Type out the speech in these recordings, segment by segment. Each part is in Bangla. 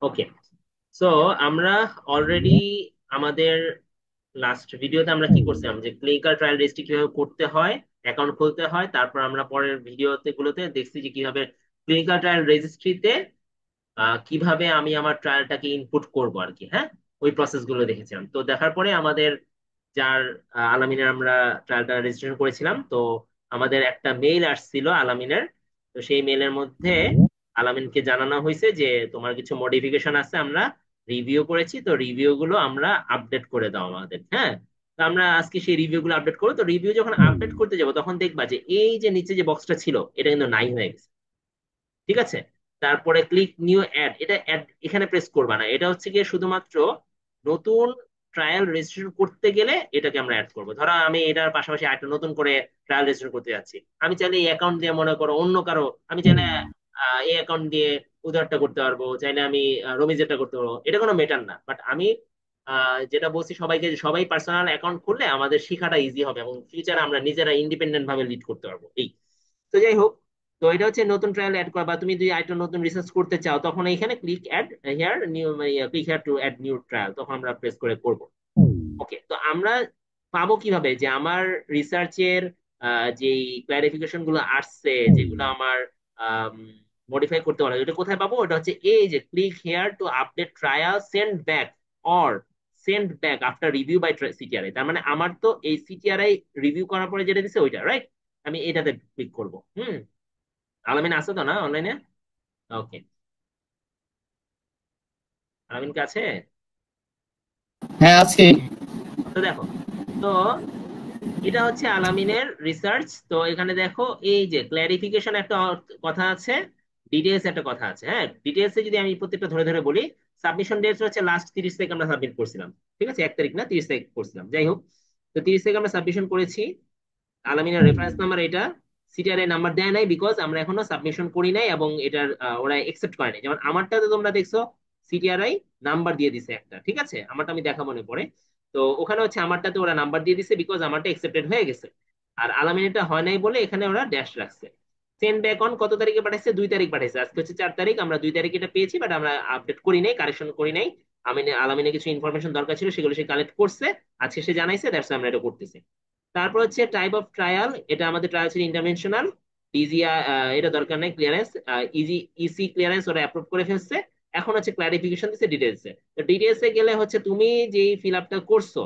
ওকে। সো আমরা অলরেডি আমাদের লাস্ট ভিডিওতে আমরা কি করছিলাম, যে ক্লিনিক্যাল ট্রায়াল রেজিস্ট্রি কিভাবে করতে হয়, অ্যাকাউন্ট খুলতে হয়। তারপর আমরা পরের ভিডিওতে গুলোতে দেখছি যে কিভাবে ক্লিনিক্যাল ট্রায়াল রেজিস্ট্রিতে কিভাবে আমি আমার ট্রায়ালটাকে ইনপুট করব আর কি। হ্যাঁ, ওই প্রসেস গুলো দেখেছিলাম। তো দেখার পরে আমাদের যার আলামিনের আমরা ট্রায়ালটা রেজিস্ট্রেশন করেছিলাম, তো আমাদের একটা মেইল আসছিল আলামিনের। তো সেই মেইলের মধ্যে আলামিনকে জানানো হয়েছে যে তোমার কিছু মডিফিকেশন আছে, আমরা রিভিউ করেছি, তো রিভিউ গুলো আমরা আপডেট করে দাও আমাদের। হ্যাঁ, তো আমরা আজকে সেই রিভিউ গুলো আপডেট করবো। তো রিভিউ যখন আপডেট করতে যাবো তখন দেখবা যে এই যে নিচে যে বক্সটা ছিল এটা কিন্তু নাই হয়ে গেছে। ঠিক আছে, তারপরে ক্লিক নিউ অ্যাড, এটা অ্যাড এখানে প্রেস করবা না, এটা হচ্ছে গিয়ে শুধুমাত্র নতুন ট্রায়াল রেজিস্ট্রেশন করতে গেলে এটাকে আমরা অ্যাড করবো। ধরো আমি এটার পাশাপাশি একটা নতুন করে ট্রায়াল রেজিস্ট্রেশন করতে যাচ্ছি, আমি চাইলে এই অ্যাকাউন্ট দিয়ে মনে করো অন্য কারো, আমি চাইলে এই অ্যাকাউন্ট দিয়ে উধারটা করতে পারবো, চাইলে আমি রমিজেরটা করতে পারবো, এটা কোনো মেটার না। বাট আমি যেটা বলছি সবাইকে, যে সবাই পার্সোনাল অ্যাকাউন্ট খুললে আমাদের শেখাটা ইজি হবে এবং ফিউচারে আমরা নিজেরা ইন্ডিপেন্ডেন্ট ভাবে লিড করতে পারবো এই। তো যাই হোক, তো এটা হচ্ছে নতুন ট্রায়াল অ্যাড করা, বা তুমি যদি একটা নতুন রিসার্চ করতে চাও তখন এখানে click add here new, click here to add new trial, তখন আমরা প্রেস করে করব। ওকে, তো আমরা পাবো কিভাবে যে আমার রিসার্চের যেই ক্লারিফিকেশন গুলো আসছে, যেগুলো আমার মডিফাই করতে পারে, এটা কোথায় পাবো? ওটা হচ্ছে এই যে click here to update trial send back or send back after review by CTRI. তার মানে আমার তো এই সিটিআরআই রিভিউ করার পরে যেটা দিছে ওইটা, রাইট? আমি এটাতে ক্লিক করব। আলামিন আছে তো না অনলাইনে? ওকে, আলামিন কাছে। হ্যাঁ, আজকে। তো দেখো, তো এটা হচ্ছে আলামিনের রিসার্চ। তো এখানে দেখো এই যে ক্ল্যারিফিকেশন একটা কথা আছে, ডিটেলস একটা কথা আছে। হ্যাঁ, ডিটেলসে যদি আমি প্রত্যেকটা ধরে ধরে বলি, সাবমিশন ডেট হচ্ছে লাস্ট 30 তারিখ আমরা সাবমিট করছিলাম। ঠিক আছে, 1 তারিখ না, 30 তারিখ করছিলাম, যাই হোক। তো 30 তারিখ আমরা সাবমিশন করেছি। আলামিনের রেফারেন্স নাম্বার এটা, সিটিআরআই নাম্বার দেয় নাই বিকজ আমরা এখনো সাবমিশন করি নাই এবং এটার ওরা একসেপ্ট করে নাই। যেমন আমারটাতে তোমরা দেখছো সিটিআরআই নাম্বার দিয়ে দিছে একটা, ঠিক আছে, আমারটা আমি দেখা মনে পড়ে। তো ওখানে হচ্ছে আমারটাতে ওরা নাম্বার দিয়ে দিছে বিকজ আমারটা একসেপ্টেড হয়ে গেছে। আর আলামিনেরটা হয় নাই বলে এখানে ওরা ড্যাশ রাখছে। সেন্ড ব্যাক অন কত তারিখে পাঠাইছে? 2 তারিখ পাঠাইছে। আজকে হচ্ছে 4 তারিখ, আমরা 2 তারিখ এটা পেয়েছি, বাট আমরা আপডেট করি নাই, কারেকশন করি নাই। আলামিনের কিছু ইনফরমেশন দরকার ছিল, সেগুলো সে কালেক্ট করছে, আজকে সে জানাইছে, দ্যাটস আমরা এটা করতেছি। তারপর হচ্ছে টাইপ অফ ট্রায়াল, এটা আমাদের ট্রায়াল ছিল ইন্টারভেনশনাল। ইজি, এটা দরকার নাই, ক্লিয়ারেন্স, ইজি ইসি ক্লিয়ারেন্স ওরা অ্যাপ্রুভ করে ফেলছে। এখন হচ্ছে ক্লারিফিকেশন দিচ্ছে ডিটেলসে। তো ডিটেলসে গেলে হচ্ছে তুমি যেই ফিল আপটা করছো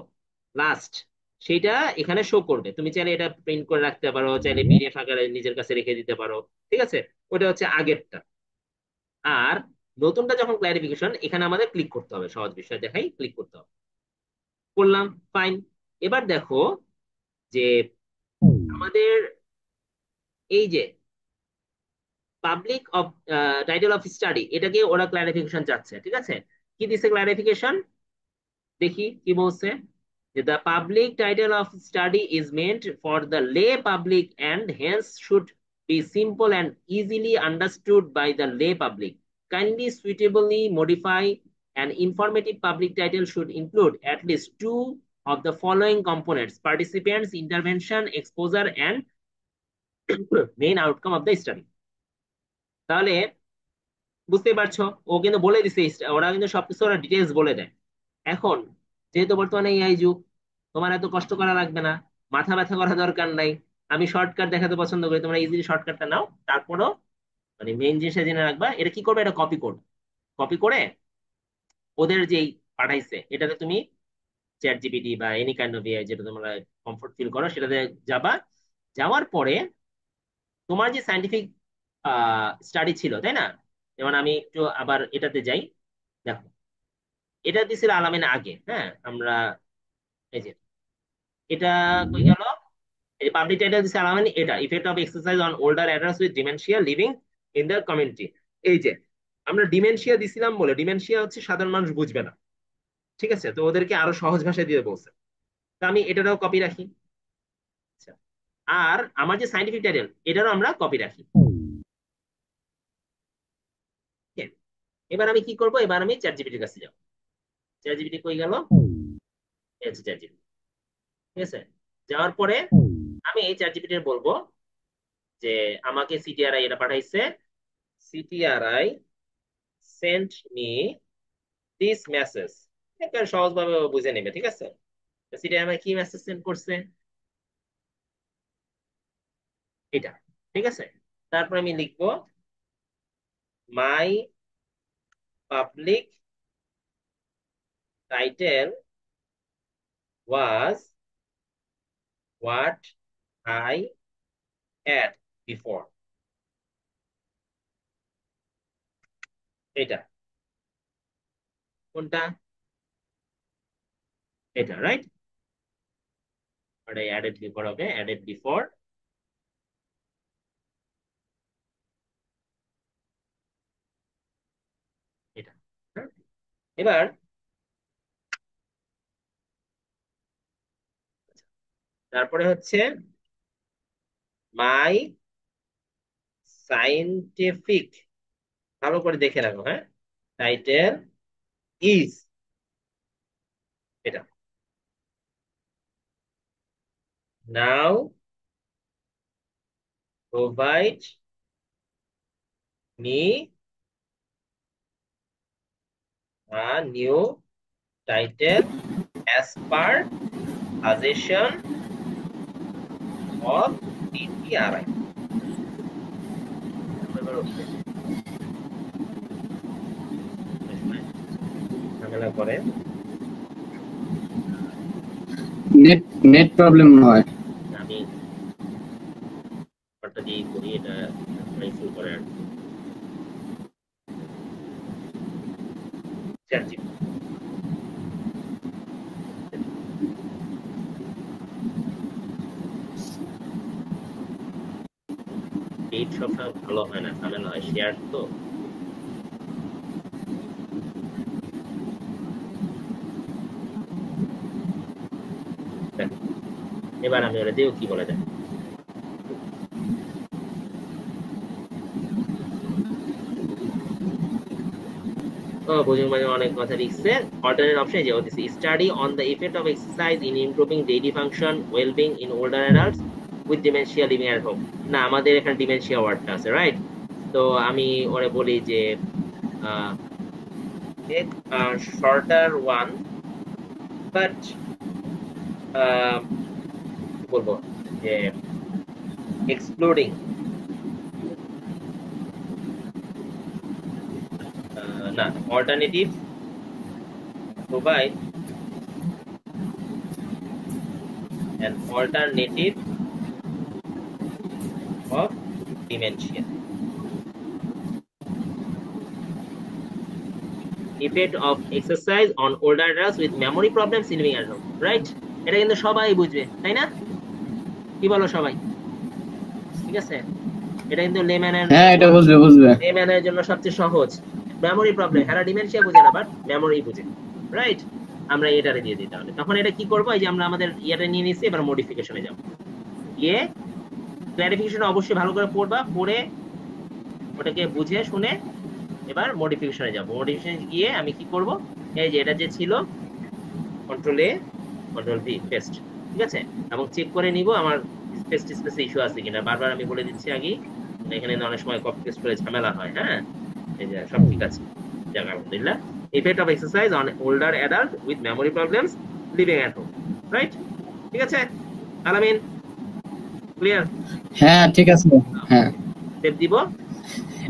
লাস্ট, সেইটা এখানে শো করবে। তুমি চাইলে এটা প্রিন্ট করে রাখতে পারো, চাইলে পিডিএফ আকারে নিজের কাছে রেখে দিতে পারো। ঠিক আছে, ওটা হচ্ছে আগেরটা। আর নতুনটা যখন ক্লারিফিকেশন, এখানে আমাদের ক্লিক করতে হবে, সহজ বিষয় দেখাই, ক্লিক করতে হবে। করলাম, ফাইন। এবার দেখো যে আমাদের এই যে public of title of study, এটাকে ওরা ক্লারিফিকেশন চাচ্ছে। ঠিক আছে, কি দিছে ক্লারিফিকেশন? দেখি কি বলছে, যে the public title of study is meant for the lay public and hence should be simple and easily understood by the lay public. Kindly suitably modify an informative public title should include at least two of the following components: participants, intervention, exposure, and main outcome of the study. তাহলে বুঝতে পারছো, ও কিন্তু বলে দিছে, ওরা কিন্তু সবকিছু ওরা ডিটেলস বলে দেয়। এখন যেহেতু বর্তমানে এআই যুগ, তোমার এত কষ্ট করা লাগবে না, মাথা ব্যথা করা দরকার নাই। আমি শর্টকাট দেখাতে পছন্দ করি, তোমরা ইজিলি শর্টকাটটা নাও। তারপরও মানে মেইন জিনিসটা জেনে রাখবা, এটা কি করবে, এটা কপি করবে। কপি করে ওদের যেই পাঠাইছে এটাতে তুমি চ্যাট জিপিটি বা এনি কাইন্ড অফ এআই, যেটা তোমরা কমফোর্ট ফিল করো, সেটাতে যাবা। যাওয়ার পরে তোমার যে সাইন্টিফিক স্টাডি ছিল, তাই না? যেমন আমি একটু আবার এটাতে যাই, দেখো এটা দিছিল আলামিন আগে। হ্যাঁ, আমরা এই যে এটা কই গেল, এই পাবলিক টাইটেল দিছে আলামিন, এটা effect of exercise on older adults with dementia living in the community. এই যে আমরা ডিমেনশিয়া দিছিলাম বলে, ডিমেনশিয়া হচ্ছে সাধারণ মানুষ বুঝবে না। ঠিক আছে, তো ওদেরকে আরো সহজ ভাষায় দিয়ে বলছে। তো আমি এটারও কপি রাখি। আচ্ছা, আর আমার যে সাইন্টিফিক টাইটেল এটারও আমরা কপি রাখি। Okay? এবার আমি কি করব, এবার আমি চ্যাট জিপিটির কাছে যাবো। চ্যাট জিপিটি কই গেল? এই হচ্ছে চ্যাট জিপিটি। ঠিক আছে, যাওয়ার পরে আমি এই চ্যাট জিপিটির বলবো যে আমাকে সিটিআরআই এটা পাঠাইছে, সিটিআরআই সেন্ট মি দিস মেসেজ, একটা সহজভাবে বুঝে নেবে, ঠিক আছে? সিটি আমায় কি মেসেজ সেন্ড করছে, এটা, ঠিক আছে? তারপর আমি লিখবো my public title was what I had before, এটা কোনটা, এটা রাইট, ওটা অ্যাডেড বিফোর হবে, অ্যাডেড বিফোর, এটা। হ্যাঁ? এবার তারপরে হচ্ছে মাই সাইন্টিফিক, ভালো করে দেখে রাখো, হ্যাঁ, টাইটেল ইজ, এটা। Now provide me a new title as per suggestion of DPRI. ঝামেলা করে, নেট নেট প্রবলেম হয়। আমি ব্যাপারটা দিয়ে করি, এটা শুরু করে আর কি। ChatGPT, পেইড সবসময় ভালো হয় না, ঝামেলা হয়, শেয়ার তো। দেখো, এবার আমি ওটা দিও কি বলে দেয়। ও বুঝুন, মানে অনেক কথা লিখছে। অল্টারনেট অপশন যে হচ্ছে study on the effect of exercise in improving daily function wellbeing in older adults with dementia leaving at home. না, আমাদের এখানে ডিমেনশিয়া ওয়ার্ডটা আছে, রাইট? তো আমি ওরে বলি যে শর্টার ওয়ান, বাট কি বলবো, যে এক্সপ্লোরিং, না, alternative provide an alternative of dementia, effect of exercise on older adults with memory problems in living at home, right? এটা কিন্তু সবাই বুঝবে, তাই না? কি বলো সবাই? ঠিক আছে, এটা কিন্তু হ্যাঁ, এটা বুঝবে বুঝবে। লেম্যানের জন্য সবচেয়ে সহজ। মেমোরি প্রবলেম, হ্যাঁ ডিমেনশিয়া বুঝে না, বাট মেমোরি বুঝে, রাইট? আমরা এটারে দিয়ে দিই তাহলে। তখন এটা কি করবো, এই যে আমরা আমাদের ইয়েটা নিয়ে নিচ্ছি, এবার মডিফিকেশনে যাবো। গিয়ে ক্লারিফিকেশন অবশ্যই ভালো করে পড়বা, পড়ে ওটাকে বুঝে শুনে এবার মডিফিকেশনে যাবো। মডিফিকেশনে গিয়ে আমি কি করব, এই যে এটা যে ছিল কন্ট্রোল এ কন্ট্রোল ভি পেস্ট, ঠিক আছে? এবং চেক করে নিব আমার স্পেস ইস্যু আছে কিনা, বারবার আমি বলে দিচ্ছি আগে, এখানে অনেক সময় কপি পেস্ট করে ঝামেলা হয়। হ্যাঁ, এই যে সব ঠিক আছে, যাক আলহামদুলিল্লাহ। Effect of exercise on older adult with memory problems living at home, right? ঠিক আছে আলামিন, ক্লিয়ার? হ্যাঁ ঠিক আছে। হ্যাঁ, সেভ দিব।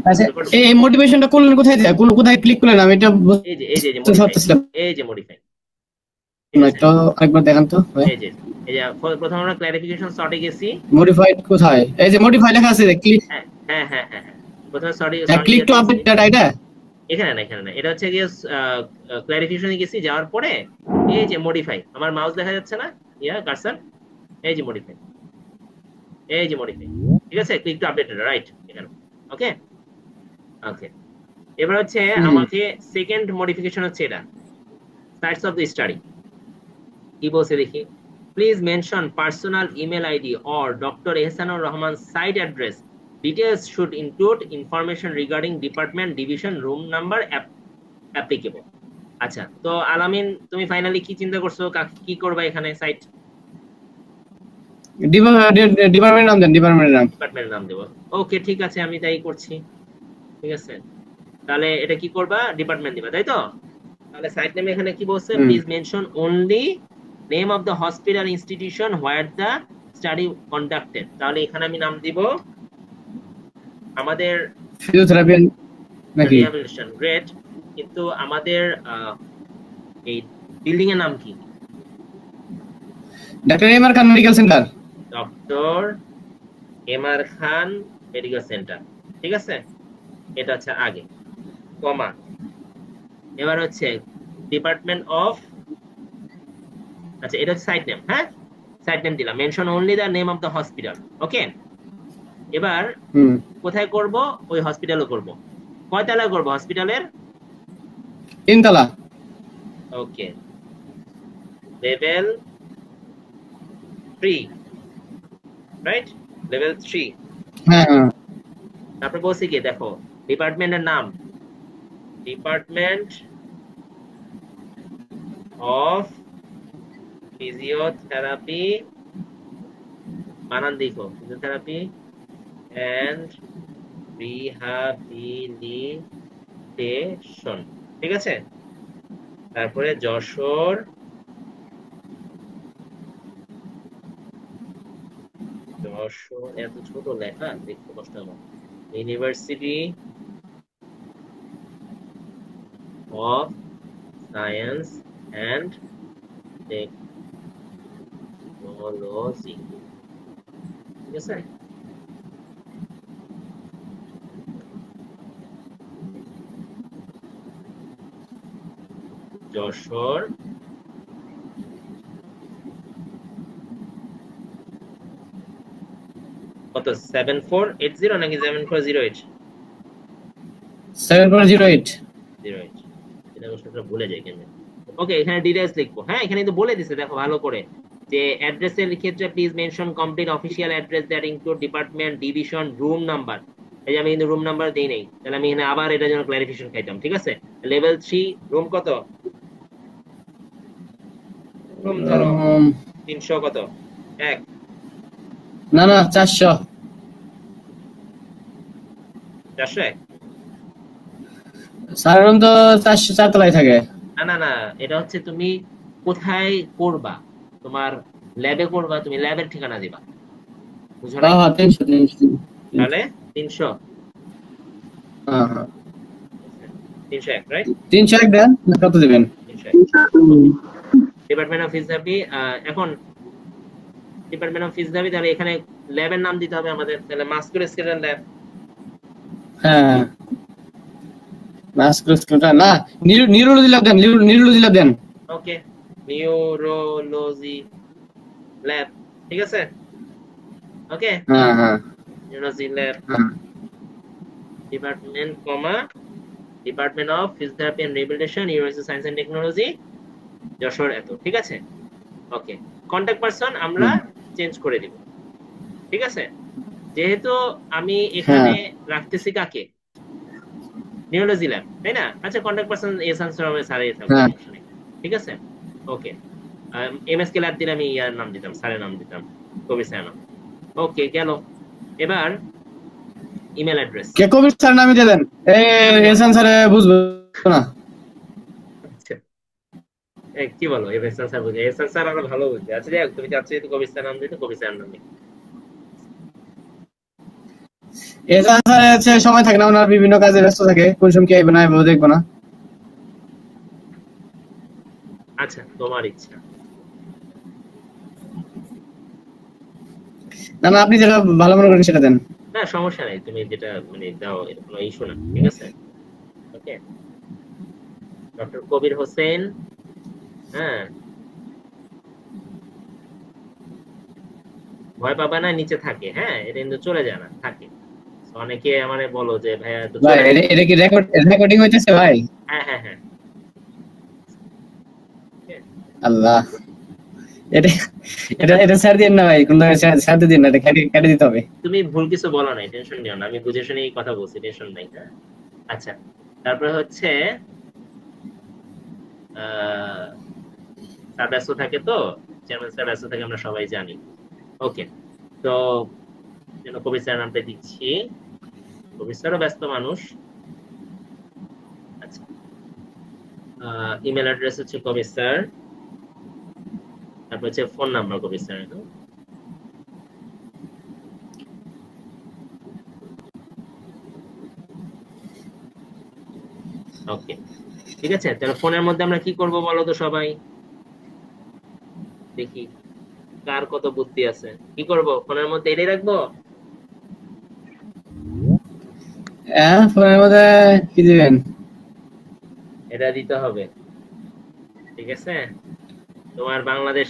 আচ্ছা, এই মোটিভেশনটা করলেন কোথায় থেকে, কোথায় ক্লিক করলেন? আমি এটা এই যে বুঝতে মডিফাই, পারতেছিলাম এই যে মডিফাই, ঠিক না, আছে? একটু আরেকবার দেখান তো ভাই। এই যে প্রথম আমরা ক্লারিফিকেশন সর্টে গেছি। মডিফাইড কোথায়? এই যে মডিফাই লেখা আছে, ক্লিক, হ্যাঁ হ্যাঁ হ্যাঁ হ্যাঁ হ্যাঁ, প্রথমে sorry click to update data, এটা এখানে না, এখানে না, এটা হচ্ছে গিয়ে ক্লারিফিকেশনে গেছি, যাওয়ার পরে এই যে মডিফাই, আমার মাউস দেখা যাচ্ছে না, ইয়া কারসর, এই যে মডিফাই, এই যে মডিফাই, ঠিক আছে? ক্লিক টু আপডেট, রাইট, এখানে। ওকে ওকে, এবার হচ্ছে আমাকে সেকেন্ড মডিফিকেশন হচ্ছে এটা, সাইটস অফ দ্য স্টাডি। কি বলছে দেখি, please mention personal email ID or doctor Ehsanur Rahman site address, details should include information regarding department, division, room number applicable. আচ্ছা, তো আলামিন তুমি ফাইনালি কি চিন্তা করছো, কি করবা এখানে? সাইট ডিপার্টমেন্ট নাম দেন, ডিপার্টমেন্টের নাম দেবো, ওকে ঠিক আছে, আমি তাই করছি। ঠিক আছে, তাহলে এটা কি করবা, ডিপার্টমেন্ট দিবা, তাই তো? তাহলে সাইট নেম এখানে কি বলছে, please mention only name of the hospital institution where the study conducted. তাহলে এখানে আমি নাম দিব আমাদের ফিজিওথেরাপি নাকি? রিহ্যাবিলিটেশন গ্রেট, কিন্তু আমাদের এই বিল্ডিং এর নাম কি? Doctor M R Khan medical centre. Doctor M R Khan medical centre, ঠিক আছে, এটা হচ্ছে আগে, কমা। এবার হচ্ছে ডিপার্টমেন্ট অফ, আচ্ছা এটা হচ্ছে সাইট নেম, হ্যাঁ সাইট নেম দিলাম, mention only the name of the hospital, okay. এবার কোথায় করব, ওই হসপিটালও করব, কয়তলা করব হসপিটালের? 3 তলা। ওকে, লেভেল 3, রাইট, লেভেল 3। হ্যাঁ হ্যাঁ। তারপর বলছি কি, দেখো ডিপার্টমেন্টের নাম, ডিপার্টমেন্ট অফ ফিজিওথেরাপি, বানান দেখো, ফিজিওথেরাপি এন্ড রিহ্যাবিলিটেশন, ঠিক আছে। তারপরে যশোর, যশোর এত ছোট লেখা দেখতে কষ্ট আমার, university of science and technology, ঠিক আছে। যশোর কত, 7480 নাকি 7408? 7408। 08, এটা অবশ্য ভুলে যাই কেন। ওকে, এখানে ডিটেইলস লিখবো, হ্যাঁ এখানে তো বলে দিছে দেখো ভালো করে, যে অ্যাড্রেসের ক্ষেত্রে please mention complete official address that include department, division, room number. এই যে আমি কিন্তু রুম নাম্বার দেই নাই, তাহলে আমি এখানে আবার এটার জন্য ক্লারিফিকেশন খাইতাম, ঠিক আছে। লেভেল 3, রুম কত, রুম ধরো 300 কত, এক, না না 400। 401? স্যার রুম তো 404 তলায় থাকে। না না না, এটা হচ্ছে তুমি কোথায় করবা, তোমার ল্যাবে করবা, তুমি ল্যাবের ঠিকানা দিবা, বুঝো নাই? হ্যাঁ হ্যাঁ 300। তাহলে 300, হ্যাঁ হ্যাঁ 301, রাইট, 301 দেন না কত দিবেন? 301। ডিপার্টমেন্ট অফ ফিজিওথেরাপি, এখন ডিপার্টমেন্ট অফ ফিজিওথেরাপি, তাহলে এখানে ল্যাবের নাম দিতে হবে আমাদের, তাহলে মাস্কুলোস্কেলেটাল ল্যাব। হ্যাঁ মাস্কুলোস্কেলেটাল না, নিউরোলজি ল্যাব দেন, নিউরোলজি ল্যাব দেন। ওকে, নিউরোলজি ল্যাব, ঠিক আছে, ওকে, হ্যাঁ হ্যাঁ নিউরোলজি ল্যাব, হ্যাঁ। Department comma department of physiotherapy and rehabilitation, university science and technology, Jessore এত, ঠিক আছে। ওকে, কন্টাক্ট পারসন আমরা চেঞ্জ করে দিব, ঠিক আছে। যেহেতু আমি হ্যাঁ এখানে রাখতেছি কাকে, নিউরোলজি ল্যাব, তাই না? আচ্ছা, কন্টাক্ট পারসন এহসান সরওয়ার স্যারই থাকবে, হ্যাঁ সমস্যা নেই, ঠিক আছে। ওকে, এমএসকে ল্যাব দিলে আমি ইয়ার নাম দিতাম, স্যারের নাম দিতাম, কবির স্যার নাম। ওকে, গেল। এবার ইমেল অ্যাড্রেস। কে কবির স্যার নামই দিলেন, এহসান স্যার বুঝবো না। আচ্ছা, কি বলো, এহসান স্যার বুঝে, এহসান স্যার আরো ভালো বুঝবে। আচ্ছা যাই হোক, তুমি চাচ্ছ যদি কবির স্যার নাম দিতে, কবির স্যার নাম দিই। এহসান স্যার হচ্ছে সময় থাকে না, ওনার বিভিন্ন কাজে ব্যস্ত থাকে, কোন সময় কি আইবে না আইবে দেখবো না। আচ্ছা, তোমার ইচ্ছা। না না আপনি যেটা ভালো মনে করেন সেটা দেন। না সমস্যা নাই, তুমি যেটা মানে দাও, এটা কোনো ইস্যু না, ঠিক আছে। ওকে, ডক্টর কবির হোসেন, হ্যাঁ, ভয় পাবা না, নিচে থাকে, হ্যাঁ এটা কিন্তু চলে যায় না, থাকে। তো অনেকে আমারে বলো যে ভাইয়া তো ভাই চলে যায়। এটা কি রেকর্ডিং হইতেছে ভাই? হ্যাঁ হ্যাঁ হ্যাঁ, আল্লাহ, এটা এটা এটা স্যার দিন না ভাই, কোন স্যার দিন না, এটা কেটে দিতে হবে। তুমি ভুল কিছু বলো নাই, টেনশন নিও না, আমি বুঝে শুনেই কথা বলছি, টেনশন নাই, হ্যাঁ। আচ্ছা, তারপরে হচ্ছে স্যার ব্যস্ত থাকে তো, চেয়ারম্যান স্যার ব্যস্ত থাকে, আমরা সবাই জানি। ওকে, তো যেন কবির স্যার নামটা দিচ্ছি, কবির স্যারও ব্যস্ত মানুষ। আচ্ছা, ইমেল অ্যাড্রেস হচ্ছে কবির স্যার, তারপর হচ্ছে ফোন নাম্বার কবির স্যার। ওকে, ঠিক আছে। তাহলে ফোনের মধ্যে আমরা কি করব বলো তো সবাই, দেখি কার কত বুদ্ধি আছে। কি করব ফোনের মধ্যে, এটাই রাখবো? হ্যাঁ, ফোনের মধ্যে কি দিবেন? এটা দিতে হবে, ঠিক আছে। তোমার বাংলাদেশ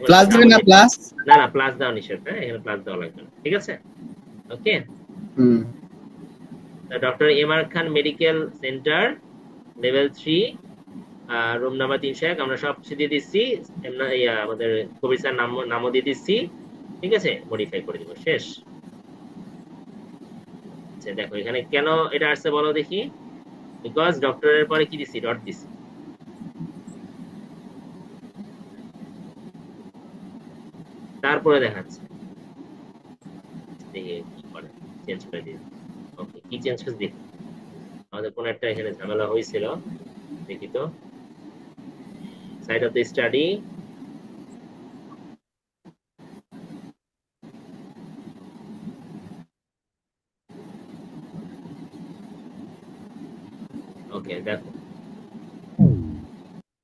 প্লাস নামও দিবেন না, দিতে, প্লাস? না না প্লাস দেওয়া নিষেধ, হ্যাঁ এখানে প্লাস দেওয়া লাগবে না, ঠিক আছে। Okay, hmm. Doctor M R Khan medical centre, level 3, room number 301, আমরা সব কিছু দিয়ে দিচ্ছি। আমাদের কবির স্যার নামও দিয়ে দিচ্ছি, ঠিক আছে। মডিফাই করে দিব, শেষ। আচ্ছা দেখো এখানে কেন এটা আসছে বলো দেখি, বিকজ ডক্টরের পরে কি দিছি, ডট দিছি। তারপরে দেখাচ্ছে, দেখি কি করে, চেঞ্জ করে দিয়ে। ওকে, কি চেঞ্জ করে দেখি, আমাদের কোন একটা এখানে ঝামেলা হয়েছিল, দেখি তো। Site of the study, okay দেখো,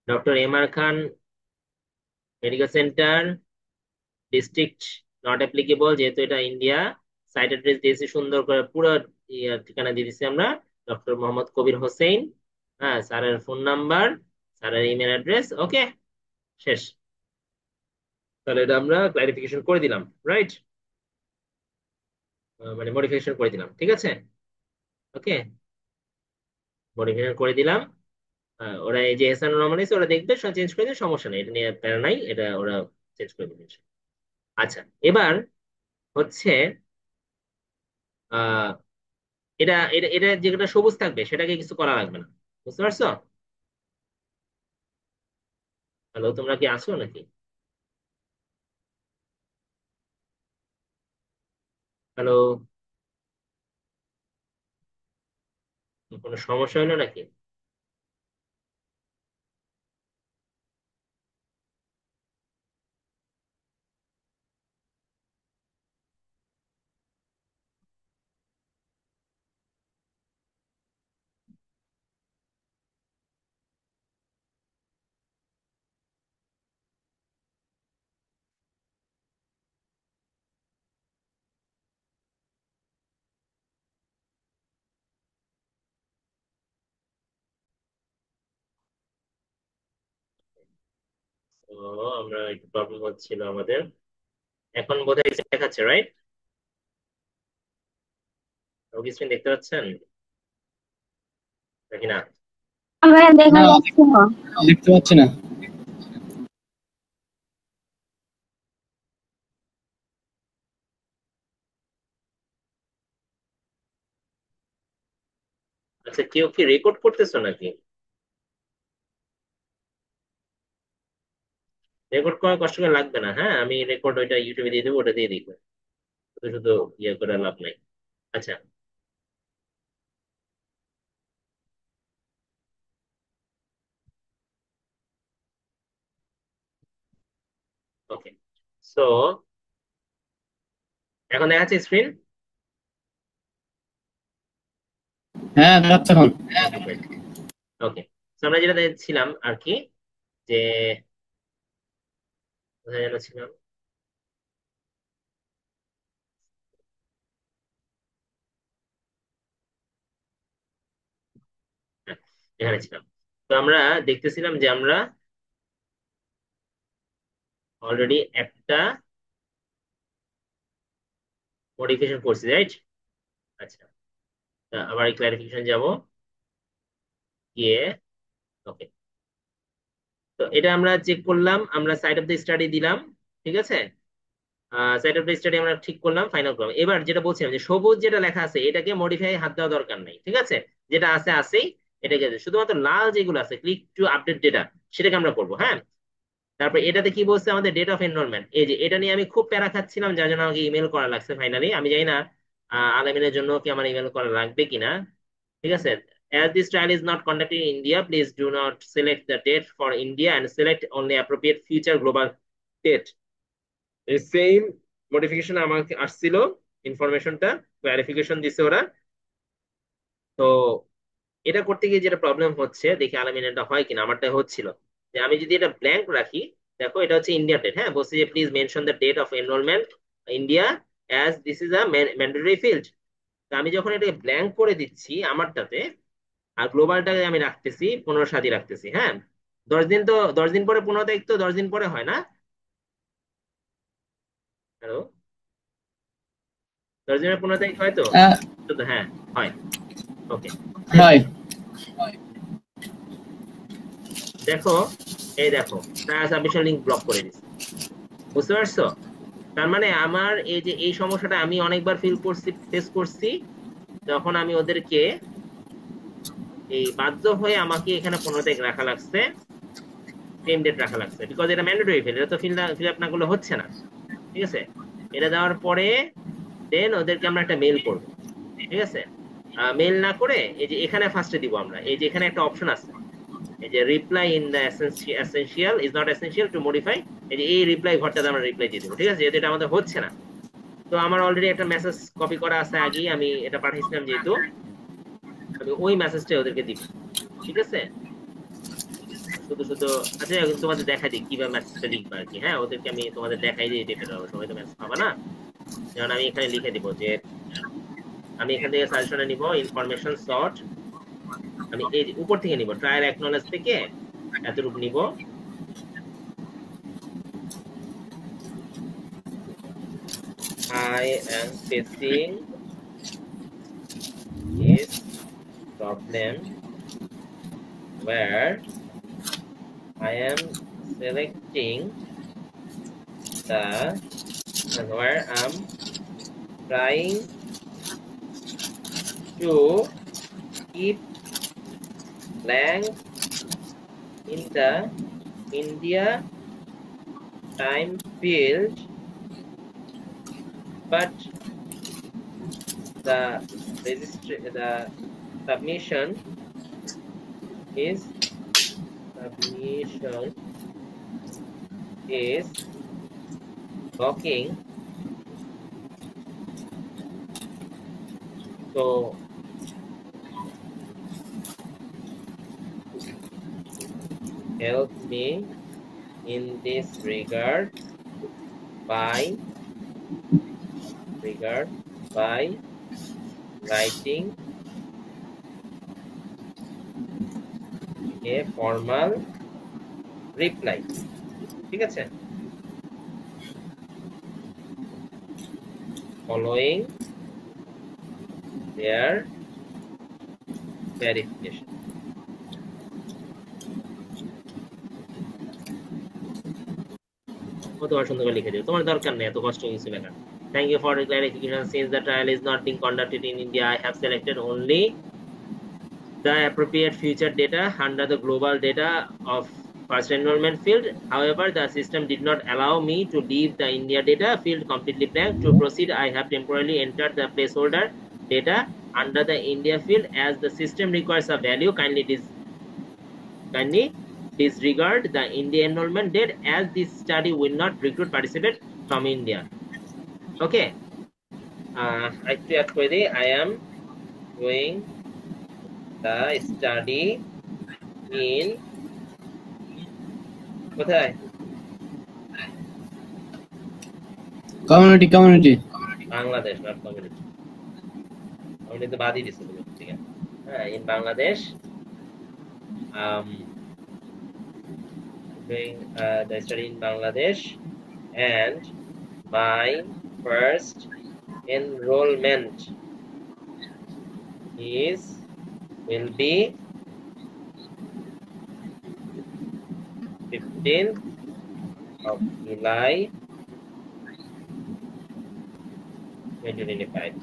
doctor M R Khan medical centre, district not applicable, যেহেতু এটা ইন্ডিয়া। সাইট অ্যাড্রেস দিয়েছি সুন্দর করে, পুরো ঠিকানা দিয়ে দিচ্ছি আমরা, ডক্টর মোহাম্মদ কবির হোসেন। হ্যাঁ, স্যারের ফোন নাম্বার, স্যারের ইমেল অ্যাড্রেস। ওকে, শেষ। তাহলে এটা আমরা ক্লারিফিকেশন করে দিলাম, রাইট? মানে মডিফিকেশন করে দিলাম, ঠিক আছে। ওকে, মডিফিকেশন করে দিলাম। ওরা এই যে এহসান রহমান আছে, ওরা দেখবে, চেঞ্জ করে দিবে, সমস্যা নেই, এটা নিয়ে প্যারা নাই, এটা ওরা চেঞ্জ করে দিবে। আচ্ছা, এবার হচ্ছে আহ এটা এটা এটা যেটা সবুজ থাকবে সেটাকে কিছু করা লাগবে না, বুঝতে পারছো? হ্যালো, তোমরা কি আছো নাকি? হ্যালো, কোনো সমস্যা হলো নাকি? তো আমরা একটু প্রবলেম হচ্ছিল আমাদের, এখন বোধহয় দেখাচ্ছে, রাইট? স্ক্রিন দেখতে পাচ্ছেন নাকি না? হ্যাঁ, দেখা না, যাচ্ছে না। দেখতে পাচ্ছি না। আচ্ছা, কেউ কি রেকর্ড করতেছো নাকি? রেকর্ড করা কষ্ট করে লাগবে না, হ্যাঁ আমি রেকর্ড ওইটা ইউটিউবে দিয়ে দেবো, ওটা দিয়ে দিই, শুধু শুধু ইয়ে করে লাভ নাই। আচ্ছা, ওকে। সো এখন দেখাচ্ছে স্ক্রিন? হ্যাঁ, যাচ্ছে এখন। ওকে, great. ওকে, আমরা যেটা দেখছিলাম আর কি, যে কোথায় যেন ছিলাম, হ্যাঁ, এখানে ছিলাম। তো আমরা দেখতেছিলাম যে আমরা অলরেডি একটা মডিফিকেশন করছি, রাইট? আচ্ছা, আবার ক্লারিফিকেশন যাব, গিয়ে ওকে। তো এটা আমরা চেক করলাম, আমরা সাইড অফ দ্য স্টাডি দিলাম, ঠিক আছে। সাইড অফ দ্য স্টাডি আমরা ঠিক করলাম, ফাইনাল করলাম। এবার যেটা বলছিলাম যে সবুজ যেটা লেখা আছে এটাকে মডিফাই হাত দেওয়া দরকার নাই, ঠিক আছে। যেটা আছে আছেই, এটাকে শুধুমাত্র লাল যেগুলো আছে, ক্লিক টু আপডেট ডেটা, সেটাকে আমরা করবো, হ্যাঁ। তারপর এটাতে কি বলছে, আমাদের ডেট অফ এনরোলমেন্ট, এই যে এটা নিয়ে আমি খুব প্যারা খাচ্ছিলাম, যার জন্য আমাকে ইমেল করা লাগছে ফাইনালি। আমি জানি না আলামিনের জন্য কি আমার ইমেল করা লাগবে কিনা, ঠিক আছে। As this trial is not conducted in India, please do not select the date for India and select only appropriate future global date. এই সেম মডিফিকেশন আমাকে আসছিল, ইনফরমেশনটা ক্লারিফিকেশন দিছে ওরা। তো এটা করতে গিয়ে যেটা প্রবলেম হচ্ছে, দেখি আলামিন এটা হয় কিনা, আমারটা হচ্ছিল যে আমি যদি এটা ব্ল্যাঙ্ক রাখি, দেখো এটা হচ্ছে ইন্ডিয়া ডেট, হ্যাঁ বলছে যে please mention the date of enrolment India as this is a mandatory field. তো আমি যখন এটাকে ব্ল্যাঙ্ক করে দিচ্ছি আমারটাতে, আর গ্লোবালটাকে আমি রাখতেছি 15/7 রাখতেছি, হ্যাঁ 10 দিন, তো 10 দিন পরে 15 তারিখ, তো 10 দিন পরে হয় না? হ্যালো, 10 দিনের 15 তারিখ হয় তো? আহ, তো হ্যাঁ হয়। ওকে, হয়। দেখো, এই দেখো সাবমিশন লিঙ্ক ব্লক করে দিচ্ছি, বুঝতে পারছো? তার মানে আমার এই যে এই সমস্যাটা আমি অনেকবার ফেস করছি, যখন আমি ওদেরকে এই বাধ্য হয়ে আমাকে এখানে 15 তারিখ রাখা লাগছে, সেম ডেট রাখা লাগছে, বিকজ এটা ম্যান্ডেটরি ফিল, এটা তো ফিল আপ না করলে হচ্ছে না। ঠিক আছে, এটা দেওয়ার পরে দেন ওদেরকে আমরা একটা মেল করব। ঠিক আছে, মেল না করে এই যে এখানে ফার্স্টে দিব আমরা, এই যে এখানে একটা অপশন আছে, এই যে reply in the essential is not essential to modify, এই যে এই রিপ্লাই ঘরটাতে আমরা রিপ্লাই দিয়ে দেবো। ঠিক আছে, যেহেতু এটা আমাদের হচ্ছে না, তো আমার অলরেডি একটা মেসেজ কপি করা আছে, আগেই আমি এটা পাঠাইছিলাম, যেহেতু আমি ওই মেসেজটা ওদেরকে দিব। ঠিক আছে, শুধু শুধু আচ্ছা এখন তোমাদের দেখাই দিই কিভাবে মেসেজটা লিখবা আর কি, হ্যাঁ ওদেরকে আমি তোমাদের দেখাই দিই টাইপের, সবাই তো মেসেজ পাবা না। যেমন আমি এখানে লিখে দিব যে আমি এখান থেকে সাজেশনে নিব ইনফরমেশন সর্ট, আমি এই উপর থেকে নিব ট্রায়াল অ্যাকনলেজ থেকে এতটুকু নিব, I am facing this problem where I am selecting where I'm trying to keep blank in the India time field, but the submission is blocking. So help me in this regard by writing a formal reply. ঠিক আছে, following their clarification. ও তোমার সুন্দর করে লিখে দিও, তোমার দরকার নেই এত কষ্ট কিছু লেখার। Thank you for the clarification. Since the trial is not being conducted in India, I have selected only the appropriate future data under the global data of first enrollment field. However, the system did not allow me to leave the India data field completely blank. To proceed, I have temporarily entered the placeholder data under the India field. As the system requires a value, kindly disregard the India enrollment date, as this study will not recruit participants from India. Okay, I am doing the study in কোথায়? Community Bangladesh, not community, community বাদই দিছে তুমি, ঠিক আছে। হ্যাঁ, in Bangladesh, doing the study in Bangladesh, and my first enrollment will be 15th of July 2025.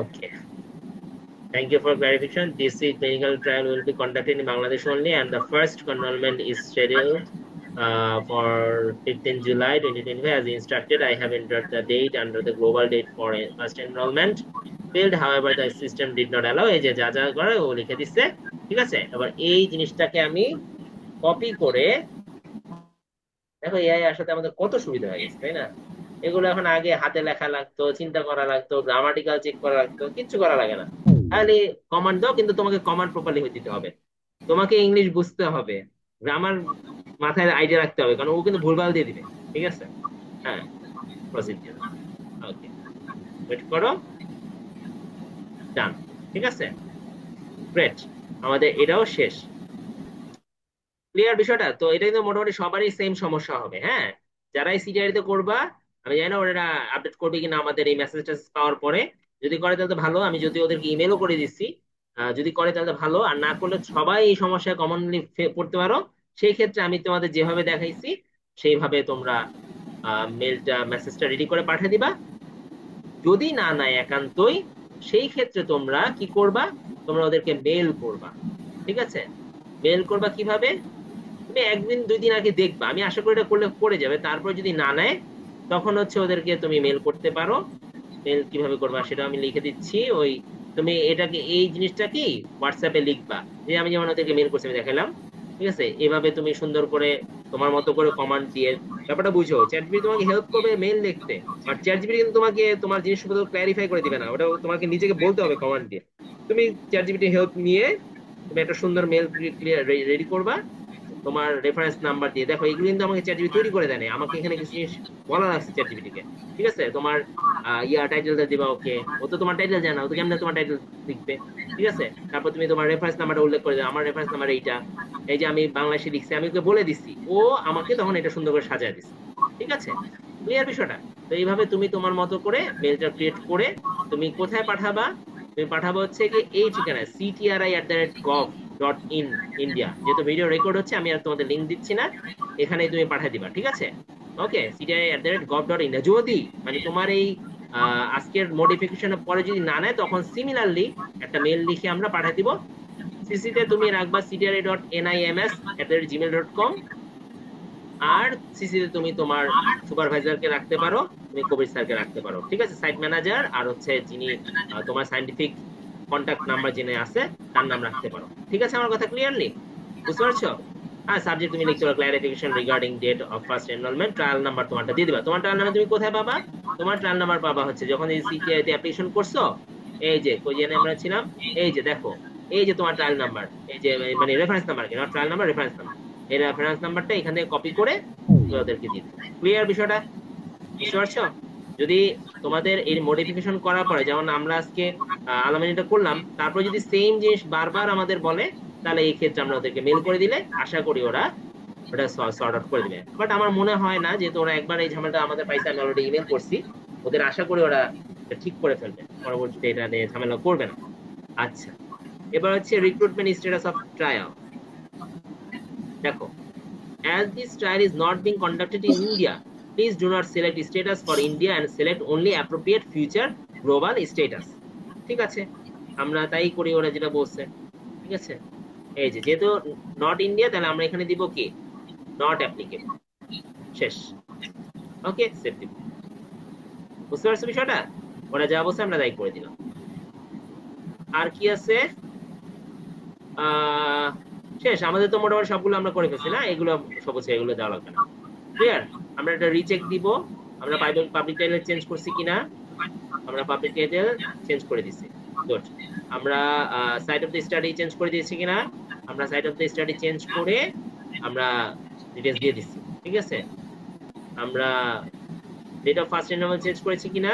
Okay. Thank you for clarification. This clinical trial will be conducted in Bangladesh only, and the first enrollment is scheduled for 15 July 2025 as instructed. I have entered the date under the global date for first enrollment field. However, the system did not allow. এই যে যা যা করে ও লিখে দিচ্ছে, ঠিক আছে। এবার এই জিনিসটাকে আমি কপি করে, দেখো এআই আসাতে আমাদের কত সুবিধা হয়ে গেছে, তাই না? এগুলো এখন আগে হাতে লেখা লাগতো, চিন্তা করা লাগতো, গ্রামাটিক্যাল চেক করা লাগতো, কিচ্ছু করা লাগে না। খালি কমান্ড দাও, কিন্তু তোমাকে কমান্ড প্রপারলি দিতে হবে, তোমাকে ইংলিশ বুঝতে হবে, গ্রামার মাথায় আইডিয়া রাখতে হবে, কারণ ও কিন্তু ভুলভাল দিয়ে দিবে। ঠিক আছে, হ্যাঁ, প্রসিডিউর। ওকে, ওয়েট করো, ডান। ঠিক আছে, গ্রেট, আমাদের এটাও শেষ। ক্লিয়ার বিষয়টা? তো এটা কিন্তু মোটামুটি সবারই সেম সমস্যা হবে, হ্যাঁ। যারাই সিটিআই তে করবা, আমি জানি না ওরা আপডেট করবে কিনা আমাদের এই মেসেজটা পাওয়ার পরে। যদি করে তাহলে তো ভালো, আমি যদি ওদেরকে ইমেলও করে দিচ্ছি। যদি করে তাহলে ভালো, আর না করলে সবাই এই সমস্যায় কমনলি পড়তে পারো। সেই ক্ষেত্রে আমি তোমাদের যেভাবে দেখাইছি সেইভাবে তোমরা মেলটা মেসেজটা রেডি করে পাঠিয়ে দিবা। যদি না নাই একান্তই, সেই ক্ষেত্রে তোমরা কি করবা, তোমরা ওদেরকে মেল করবা। ঠিক আছে, মেল করবা কিভাবে? তুমি একদিন দুই দিন আগে দেখবা, আমি আশা করি এটা করলে করে যাবে। তারপর যদি না নেয়, তখন হচ্ছে ওদেরকে তুমি মেল করতে পারো। মেল কিভাবে করবা সেটা আমি লিখে দিচ্ছি। ওই তুমি এটাকে, এই জিনিসটা কি হোয়াটসঅ্যাপে লিখবা, যে আমি যেমন ওদেরকে মেল করছি আমি দেখালাম। ঠিক আছে, এভাবে তুমি সুন্দর করে তোমার মতো করে কমান্ড দিয়ে ব্যাপারটা বুঝো। চ্যাট জিপিটি তোমাকে হেল্প করবে মেল লিখতে, বাট চ্যাট জিপিটি কিন্তু তোমাকে তোমার জিনিসগুলো ক্ল্যারিফাই করে দিবে না, ওটা তোমাকে নিজেকে বলতে হবে কমান্ড দিয়ে। তুমি চ্যাট জিপিটি হেল্প নিয়ে তুমি একটা সুন্দর মেল ক্লিয়ার রেডি করবা তোমার রেফারেন্স নাম্বার দিয়ে। দেখো এগুলো কিন্তু আমাকে চ্যাটজিপিটি তৈরি করে দেয় নাই, আমাকে এখানে কিছু জিনিস বলা লাগছে চ্যাটজিপিটি কে। ঠিক আছে, তোমার টাইটেলটা দিবা, ওকে। ও তো তোমার টাইটেল জানা, ও তো কেমনে তোমার টাইটেল লিখবে? ঠিক আছে, তারপর তুমি তোমার রেফারেন্স নাম্বারটা উল্লেখ করে দাও, আমার রেফারেন্স নাম্বার এইটা, এই যে আমি বাংলাদেশে লিখছি, আমি ওকে বলে দিচ্ছি, ও আমাকে তখন এটা সুন্দর করে সাজায় দিচ্ছে। ঠিক আছে, ক্লিয়ার বিষয়টা? তো এইভাবে তুমি তোমার মতো করে মেলটা ক্রিয়েট করে তুমি কোথায় পাঠাবা? তুমি পাঠাবো হচ্ছে কি এই ঠিকানায়, ctri@gov.in ইন্ডিয়া। যেহেতু ভিডিও রেকর্ড হচ্ছে, আমি আর তোমাদের লিঙ্ক দিচ্ছি না, এখানেই তুমি পাঠিয়ে দিবা। ঠিক আছে, ওকে, ctri@gov.in। যদি মানে তোমার এই আজকের মডিফিকেশনের পরে যদি না নেয়, তখন সিমিলারলি একটা মেল লিখে আমরা পাঠিয়ে দিব। সিসিতে তুমি রাখবা ctri.nims@gmail.com, আর সিসিতে তুমি তোমার সুপারভাইজারকে রাখতে পারো, তুমি কবির স্যারকে রাখতে পারো। ঠিক আছে, সাইট ম্যানেজার আর হচ্ছে যিনি তোমার সায়েন্টিফিক কন্ট্যাক্ট নাম্বার যিনি আছে তার নাম রাখতে পারো। ঠিক আছে, আমার কথা ক্লিয়ারলি বুঝতে পারছো? হ্যাঁ, সাবজেক্ট তুমি লিখতে পারো clarification regarding date of first enrolment. Trial number তোমারটা দিয়ে দিবা। তোমার ট্রায়াল নাম্বার তুমি কোথায় পাবা? তোমার ট্রায়াল নাম্বার পাবা হচ্ছে যখন এই সিটিআই তে অ্যাপ্লিকেশন করছো, এই যে কই জেনে আমরা ছিলাম, এই যে দেখো, এই যে তোমার ট্রায়াল নাম্বার, এই যে মানে রেফারেন্স নাম্বার, কি ট্রায়াল নাম্বার, রেফারেন্স নাম্বার, এই রেফারেন্স নাম্বারটা এখান থেকে কপি করে তুমি ওদেরকে দিয়ে দিবে। ক্লিয়ার বিষয়টা? বুঝতে পারছো? যদি তোমাদের এই মডিফিকেশন করার পরে, যেমন আমরা আজকে আলামিনটা করলাম, তারপর যদি সেম জিনিস বারবার আমাদের বলে, তাহলে এই ক্ষেত্রে আমরা ওদেরকে মেল করে দিলে আশা করি ওরা ওটা সর্ট আউট করে দিবে। বাট আমার মনে হয় না, যেহেতু ওরা একবার এই ঝামেলাটা আমাদের পাইছে, আমি অলরেডি ইমেল করছি, ওদের আশা করি ওরা এটা ঠিক করে ফেলবে, পরবর্তীতে এটা নিয়ে ঝামেলা করবে না। আচ্ছা, এবার হচ্ছে রিক্রুটমেন্ট স্ট্যাটাস অফ ট্রায়াল। দেখো, as this trial is not being conducted in India, please do not select status for India and select only appropriate future global status। ঠিক আছে, আমরা তাই করি, ওরা যেটা বলছে। ঠিক আছে, এই যে যেহেতু নট ইন্ডিয়া, তাহলে আমরা এখানে দিব কি, নট অ্যাপ্লিকেবল, শেষ। ওকে, সেভ দিব। বুঝতে পারছো বিষয়টা? ওরা যা বলছে আমরা তাই করে দিলাম। আর কি আছে? আহ শেষ। আমাদের তো মোটামুটি সবগুলো আমরা করে ফেলছি না, এগুলো সব হচ্ছে, এগুলো দেওয়া লাগবে না। ক্লিয়ার? আমরা এটা রিচেক দিব, আমরা পাবলিক টাইটেল চেঞ্জ করছি কিনা। আমরা পাবলিক টাইটেল চেঞ্জ করে দিছি, গুড। আমরা site of the study change করে দিয়েছি কিনা। আমরা site of the study change করে আমরা ডিটেইলস দিয়ে দিচ্ছি। ঠিক আছে, আমরা date of first enrolment change করেছি কিনা।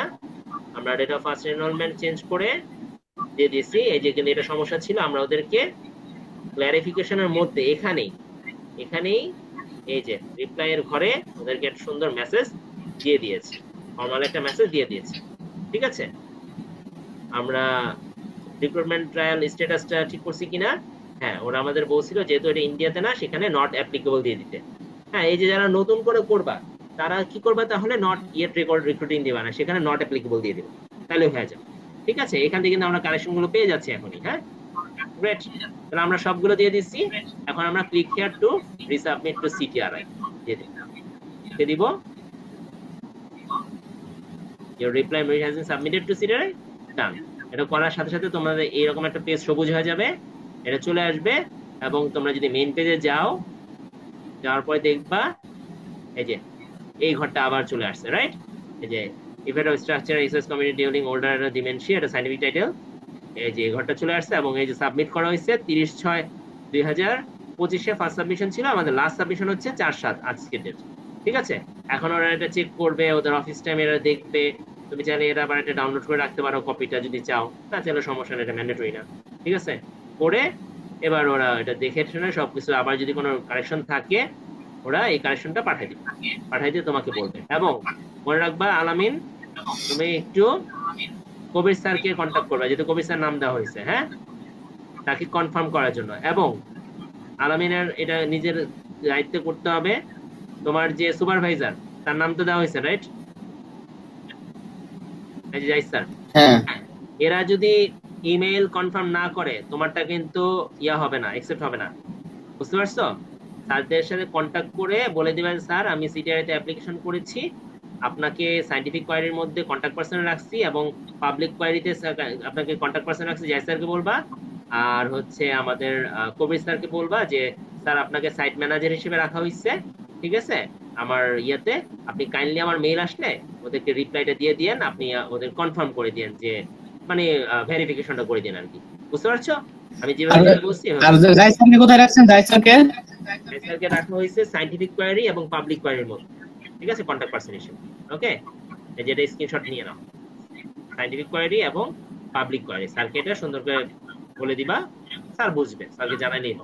আমরা date of first enrolment change করে দিয়ে দিয়েছি। এই যে কিন্তু এটা সমস্যা ছিল, আমরা ওদেরকে ক্লারিফিকেশনের মধ্যে এখানেই এখানেই এই যে রিপ্লাই এর ঘরে ওদেরকে একটা সুন্দর মেসেজ দিয়ে দিয়েছে, ফর্মাল একটা মেসেজ দিয়ে দিয়েছে। ঠিক আছে, আমরা রিক্রুটমেন্ট ট্রায়াল স্ট্যাটাসটা ঠিক করছি কিনা। হ্যাঁ, ওরা আমাদের বলছিল যেহেতু এটা ইন্ডিয়াতে না, সেখানে নট অ্যাপ্লিকেবল দিয়ে দিতে। হ্যাঁ, এই যে যারা নতুন করে করবা, তারা কি করবা, তাহলে নট ইয়েট রেকর্ড রিক্রুটিং দিবা না, সেখানে নট অ্যাপ্লিকেবল দিয়ে দিবে, তাহলে হয়ে যাবে। ঠিক আছে, এখান থেকে কিন্তু আমরা কারেকশন গুলো পেয়ে যাচ্ছি এখনই। হ্যাঁ, গ্রেট। তাহলে আমরা সবগুলো দিয়ে দিচ্ছি। এখন আমরা click here to resubmit to CTRI দিয়ে দিব। your reply mail has been submitted to CTRI, ডান। এটা করার সাথে সাথে তোমাদের এইরকম একটা পেজ সবুজ হয়ে যাবে, এটা চলে আসবে। এবং তোমরা যদি মেইন পেজে যাও, যাওয়ার পরে দেখবা এই যে এই ঘরটা আবার চলে আসছে, রাইট? এই যে effect of structure research community during older dementia, এটা সাইন্টিফিক টাইটেল। এই যে এই ঘরটা চলে আসছে এবং এই যে সাবমিট করা হয়েছে 30/6/2025 ফার্স্ট সাবমিশন ছিল, আমাদের লাস্ট সাবমিশন হচ্ছে 4/7 আজকের ডেট। ঠিক আছে, এখন ওরা এটা চেক করবে, ওদের অফিস টাইম এরা দেখবে। তুমি চাইলে এটা আবার এটা ডাউনলোড করে রাখতে পারো কপিটা যদি চাও, না চাইলে সমস্যা নেই, এটা ম্যান্ডেটরি না। ঠিক আছে, করে এবার ওরা এটা দেখে শুনে সবকিছু, আবার যদি কোনো কারেকশন থাকে ওরা এই কারেকশনটা পাঠাই দিয়ে তোমাকে বলবে। এবং মনে রাখবা আলামিন, তুমি একটু কবির স্যারকে কন্ট্যাক্ট করবে, যেহেতু কবির স্যার নাম দেওয়া হয়েছে, হ্যাঁ, তাকে কনফার্ম করার জন্য। এবং আলামিনের এটা নিজের দায়িত্বে করতে হবে। তোমার যে সুপারভাইজার, তার নাম তো দেওয়া হয়েছে, রাইট? এই যে জাহিদ স্যার, হ্যাঁ এরা যদি ইমেইল কনফার্ম না করে তোমারটা কিন্তু ইয়া হবে না, অ্যাকসেপ্ট হবে না, বুঝতে পারছো? স্যারদের সাথে কন্ট্যাক্ট করে বলে দিবেন, স্যার আমি সিটিআরআই তে অ্যাপ্লিকেশন করেছি, আপনাকে সায়েন্টিফিক কোয়ারির মধ্যে কন্ট্যাক্ট পার্সন রাখছি, এবং পাবলিক কোয়ারিতে আপনাকে কন্ট্যাক্ট পার্সন রাখছি, জাহিদ স্যারকে বলবা। আর হচ্ছে আমাদের কবির স্যারকে বলবা যে স্যার আপনাকে সাইট ম্যানেজার হিসেবে রাখা হয়েছে, ঠিক আছে, আমার ইয়েতে আপনি কাইন্ডলি আমার মেইল আসলে ওদেরকে রিপ্লাইটা দিয়ে দিয়েন, আপনি ওদের কনফার্ম করে দিয়েন, যে মানে ভেরিফিকেশনটা করে দিন আর কি, বুঝতে পারছো? আমি আর যেভাবে বলছি আর জাহিদ স্যারকে কোথায় রাখছেন? জাহিদ স্যারকে স্যারকে রাখা হয়েছে সায়েন্টিফিক কোয়ারি এবং পাবলিক কোয়ারির মধ্যে, ঠিক আছে, কন্ট্যাক্ট পার্সন হিসেবে। ওকে, এই যেটা স্ক্রিনশট নিয়ে নাও, সায়েন্টিফিক কোয়ারি এবং পাবলিক কোয়ারি। স্যারকে এটা সুন্দর করে বলে দিবা, স্যার বুঝবে, স্যারকে জানাই নেই,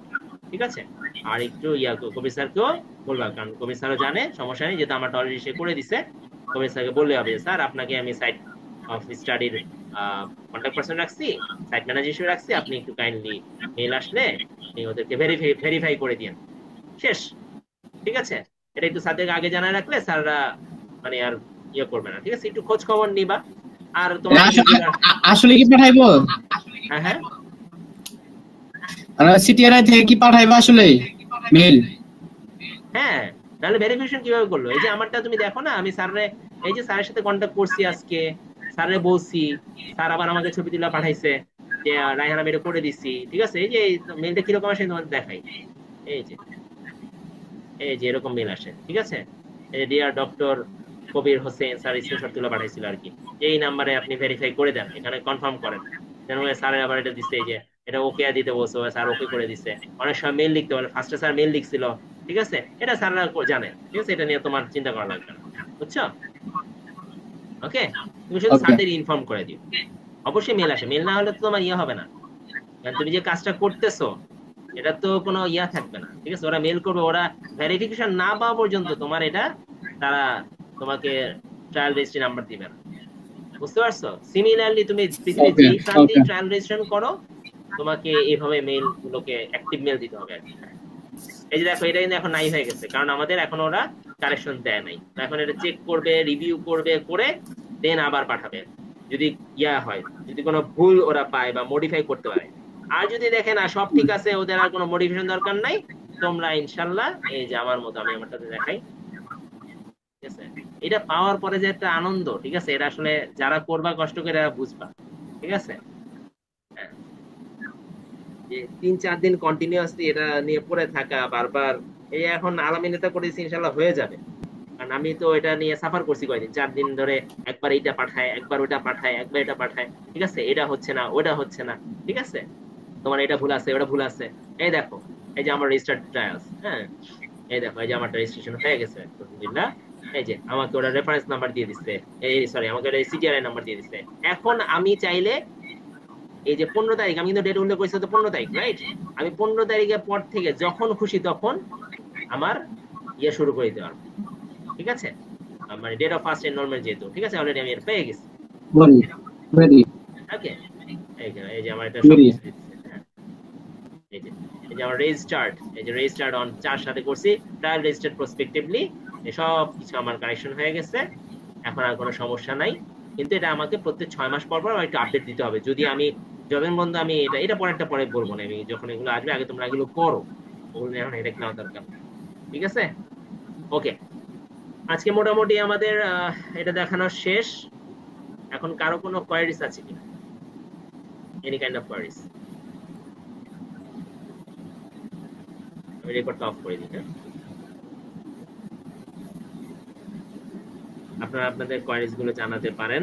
ঠিক আছে? আর একটু কবির স্যারকেও বলবা, কারণ কবির স্যারও জানে, সমস্যা নেই, যেহেতু আমারটা অলরেডি সে করে দিছে। কবির স্যারকে বললে হবে, স্যার আপনাকে আমি সাইট অফ স্টাডির কন্ট্যাক্ট পার্সন রাখছি, সাইট ম্যানেজার হিসেবে রাখছি, আপনি একটু কাইন্ডলি মেল আসলে আপনি ওদেরকে ভেরিফাই করে দিন, শেষ। ঠিক আছে, এটা একটু স্যারদেরকে আগে জানায় রাখলে স্যাররা মানে আর ইয়ে করবে না, ঠিক আছে? একটু খোঁজ খবর নিবা। আর তোমার আসলে কি পাঠাইবো? হ্যাঁ হ্যাঁ, সিটিআরআই থেকে কি পাঠাইবো আসলে মেল? হ্যাঁ, তাহলে ভেরিফিকেশন কিভাবে করলো? এই যে আমারটা তুমি দেখো না, আমি স্যারের, এই যে স্যারের সাথে কন্ট্যাক্ট করছি আজকে, স্যারে বলছি, স্যার আবার আমাকে ছবি তুলে পাঠাইছে যে রায়হান আমি এটা করে দিচ্ছি, ঠিক আছে? এই যে মেলটা কিরকম আসে তোমাদের দেখাই, এই যে এই যে এরকম মেল আসে, ঠিক আছে? এই যে deer doctor Kabir Hossain, sir screenshot তুলে পাঠাইছিল আর কি, এই নাম্বারে আপনি ভেরিফাই করে দেন, এখানে কনফার্ম করেন। স্যারের আবার এটা দিচ্ছে, এই যে এটা ওকে দিতে বলছো, স্যার ওকে করে দিচ্ছে। অনেক সময় মেল লিখতে বলে, ফার্স্টে স্যার মেল লিখছিল, ঠিক আছে, এটা স্যাররা জানে, ঠিক আছে, এটা নিয়ে তোমার চিন্তা করা লাগবে না, বুঝছো? ওকে, তুমি শুধু স্যারদের ইনফর্ম করে দিও, অবশ্যই মেল আসে, মেল না হলে তো তোমার ইয়ে হবে না, কারণ তুমি যে কাজটা করতেছো এটা তো কোনো ইয়া থাকবে না, ঠিক আছে? ওরা মেল করবে, ওরা ভেরিফিকেশন না পাওয়া পর্যন্ত তোমার এটা, তারা তোমাকে ট্রায়াল রেজিস্ট্রি নাম্বার দিবে না, বুঝতে পারছো? সিমিলারলি তুমি পৃথিবীর যেই প্রান্তেই ট্রায়াল রেজিস্ট্রেশন করো, তোমাকে এইভাবে মেল গুলোকে অ্যাক্টিভ মেল দিতে হবে আর কি। এই যে দেখো, এটা কিন্তু এখন নাই হয়ে গেছে, কারণ আমাদের এখন ওরা কারেকশন দেয় নাই। এখন এটা চেক করবে, রিভিউ করবে, করে দেন আবার পাঠাবে, যদি ইয়া হয়, যদি কোনো ভুল ওরা পায় বা মডিফাই করতে পারে। আর যদি দেখে না সব ঠিক আছে, ওদের আর কোনো মডিফিকেশন দরকার নাই, তোমরা ইনশাল্লাহ এই যে আমার মতো, আমি আমারটাতে দেখাই, ঠিক আছে? এটা পাওয়ার পরে যে একটা আনন্দ, ঠিক আছে, এটা আসলে যারা করবা কষ্ট করে এরা বুঝবা, ঠিক আছে? হ্যাঁ, যে 3-4 দিন কন্টিনিউয়াসলি এটা নিয়ে পড়ে থাকা বারবার, এই এখন আলামিনেতা করেছি, ইনশাল্লাহ হয়ে যাবে। কারণ আমি তো এটা নিয়ে সাফার করছি কয়দিন, 4 দিন ধরে, একবার এইটা পাঠায়, একবার ওটা পাঠায়, একবার এটা পাঠায়, ঠিক আছে, এটা হচ্ছে না, ওটা হচ্ছে না, ঠিক আছে, তোমার এটা ভুল আছে, ওটা ভুল আছে। এই দেখো, এই যে আমার রেজিস্টার্ড ট্রায়ালস, হ্যাঁ, এই দেখো, এই যে আমার রেজিস্ট্রেশন হয়ে গেছে আলহামদুলিল্লাহ। এই যে আমাকে ওরা রেফারেন্স নাম্বার দিয়ে দিচ্ছে, এই সরি, আমাকে ওরা সিটিআরআই নাম্বার দিয়ে দিচ্ছে। এখন আমি চাইলে এই যে 15 তারিখ, আমি কিন্তু ডেট উল্লেখ করেছি তো 15 তারিখ, রাইট? আমি 15 তারিখের পর থেকে যখন খুশি তখন আমার ইয়ে শুরু করে দিতে পারবো, ঠিক আছে? মানে ডেট অফ ফার্স্ট এনরোলমেন্ট যেহেতু, ঠিক আছে, অলরেডি আমি এর পেয়ে গেছি। ওকে, এই যে আমার এটা সব কিছু দিচ্ছে, হ্যাঁ, এই যে এই যে আমার রেজিস্টার্ড, এই যে রেজিস্টার্ড অন 4 সাথে করছি, ট্রায়াল রেজিস্টার্ড প্রসপেক্টিভলি, সব কিছু আমার কারেকশন হয়ে গেছে, এখন আর কোনো সমস্যা নাই। কিন্তু এটা আমাকে প্রত্যেক 6 মাস পর পর আমার একটু আপডেট দিতে হবে। যদি আমি যতদিন বন্ধু আমি এটা এটা পরেরটা পরে বলবো না, আমি যখন এগুলো আসবে আগে তোমরা এগুলো করো, ওগুলো নিয়ে এখন এটা নেওয়া দরকার নেই। ঠিক আছে, ওকে। আজকে মোটামুটি আমাদের এটা দেখানো শেষ। এখন কারো কোনো কোয়ারিজ আছে কিনা, এনি কাইন্ড অফ কোয়ারিজ? আমি রেকর্ডটা অফ করে দিই, হ্যাঁ। আপনারা আপনাদের কোয়ারিজ গুলো জানাতে পারেন।